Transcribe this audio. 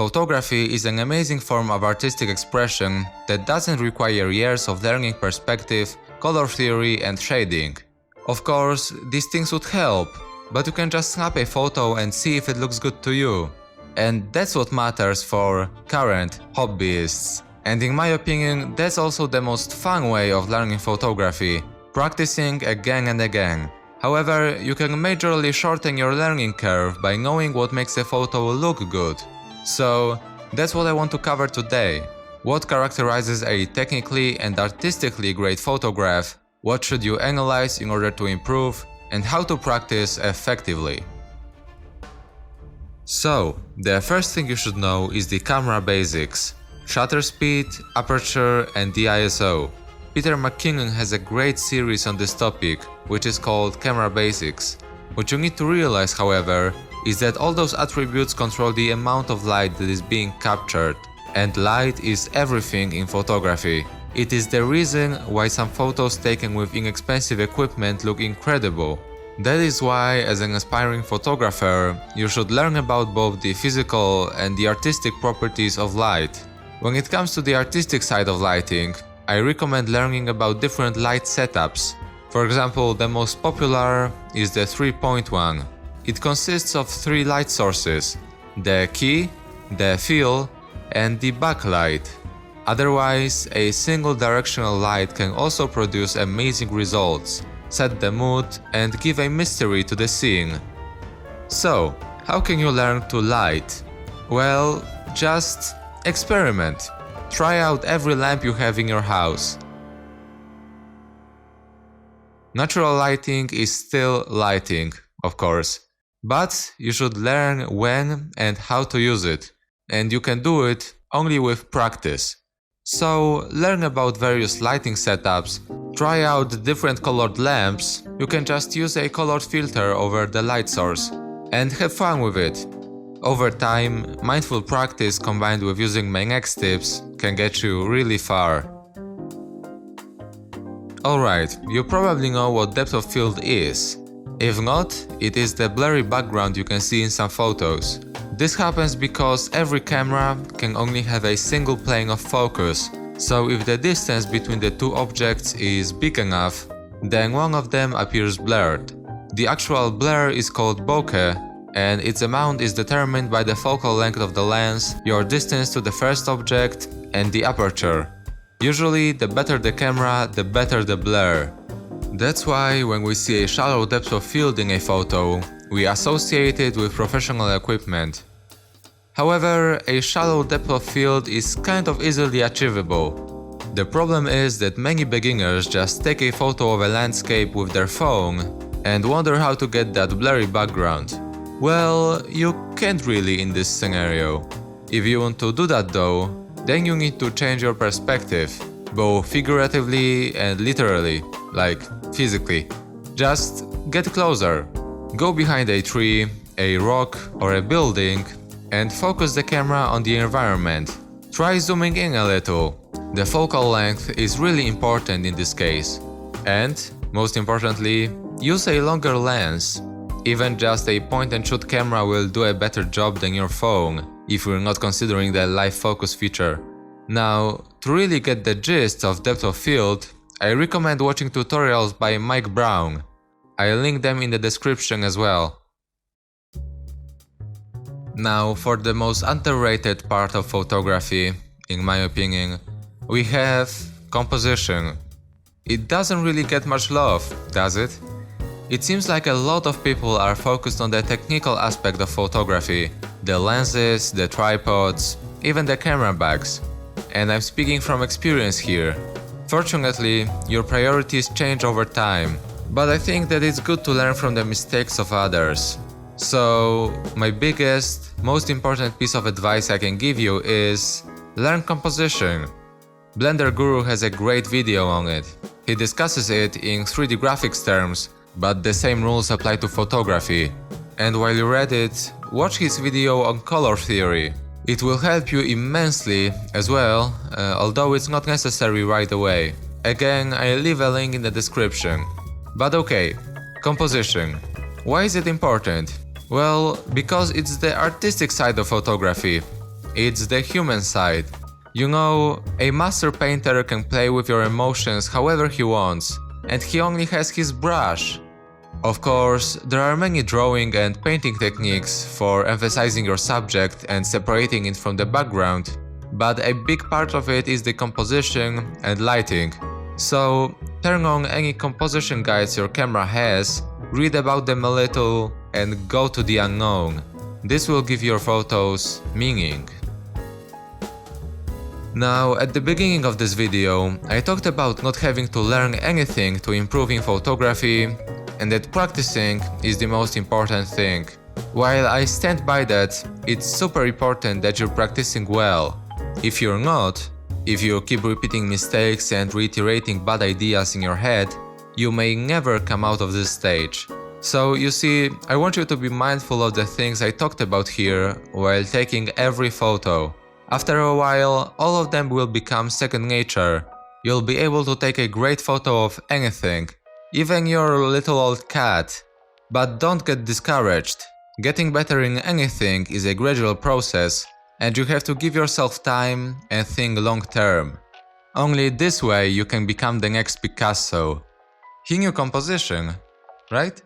Photography is an amazing form of artistic expression that doesn't require years of learning perspective, color theory and shading. Of course, these things would help, but you can just snap a photo and see if it looks good to you. And that's what matters for current hobbyists. And in my opinion, that's also the most fun way of learning photography, practicing again and again. However, you can majorly shorten your learning curve by knowing what makes a photo look good. So, that's what I want to cover today. What characterizes a technically and artistically great photograph, what should you analyze in order to improve, and how to practice effectively. So, the first thing you should know is the camera basics: shutter speed, aperture, and the ISO. Peter McKinnon has a great series on this topic, which is called Camera Basics. What you need to realize, however, is that all those attributes control the amount of light that is being captured, and light is everything in photography. It is the reason why some photos taken with inexpensive equipment look incredible. That is why, as an aspiring photographer, you should learn about both the physical and the artistic properties of light. When it comes to the artistic side of lighting, I recommend learning about different light setups. For example, the most popular is the 3-point one. It consists of 3 light sources: the key, the fill, and the backlight. Otherwise, a single directional light can also produce amazing results, set the mood, and give a mystery to the scene. So, how can you learn to light? Well, just experiment. Try out every lamp you have in your house. Natural lighting is still lighting, of course, but you should learn when and how to use it, and you can do it only with practice. So, learn about various lighting setups, try out different colored lamps, you can just use a colored filter over the light source, and have fun with it. Over time, mindful practice combined with using my next tips can get you really far. Alright, you probably know what depth of field is. If not, it is the blurry background you can see in some photos. This happens because every camera can only have a single plane of focus, so if the distance between the two objects is big enough, then one of them appears blurred. The actual blur is called bokeh, and its amount is determined by the focal length of the lens, your distance to the first object, and the aperture. Usually, the better the camera, the better the blur. That's why when we see a shallow depth of field in a photo, we associate it with professional equipment. However, a shallow depth of field is kind of easily achievable. The problem is that many beginners just take a photo of a landscape with their phone and wonder how to get that blurry background. Well, you can't really in this scenario. If you want to do that though, then you need to change your perspective, both figuratively and literally, like physically. Just get closer. Go behind a tree, a rock or a building and focus the camera on the environment. Try zooming in a little. The focal length is really important in this case. And, most importantly, use a longer lens. Even just a point-and-shoot camera will do a better job than your phone, if we're not considering the live focus feature. Now, to really get the gist of depth of field, I recommend watching tutorials by Mike Brown. I'll link them in the description as well. Now, for the most underrated part of photography, in my opinion, we have composition. It doesn't really get much love, does it? It seems like a lot of people are focused on the technical aspect of photography, the lenses, the tripods, even the camera bags. And I'm speaking from experience here. Fortunately, your priorities change over time, but I think that it's good to learn from the mistakes of others. So, my biggest, most important piece of advice I can give you is learn composition. Blender Guru has a great video on it. He discusses it in 3D graphics terms, but the same rules apply to photography. And while you're at it, watch his video on color theory. It will help you immensely as well, although it's not necessary right away. Again, I'll leave a link in the description. But okay, composition. Why is it important? Well, because it's the artistic side of photography. It's the human side. You know, a master painter can play with your emotions however he wants, and he only has his brush. Of course, there are many drawing and painting techniques for emphasizing your subject and separating it from the background, but a big part of it is the composition and lighting. So, turn on any composition guides your camera has, read about them a little, and go to the unknown. This will give your photos meaning. Now, at the beginning of this video, I talked about not having to learn anything to improve in photography, and that practicing is the most important thing. While I stand by that, it's super important that you're practicing well. If you're not, if you keep repeating mistakes and reiterating bad ideas in your head, you may never come out of this stage. So you see, I want you to be mindful of the things I talked about here while taking every photo. After a while, all of them will become second nature. You'll be able to take a great photo of anything, even your little old cat. But don't get discouraged. Getting better in anything is a gradual process, and you have to give yourself time and think long term. Only this way you can become the next Picasso. He knew composition, right?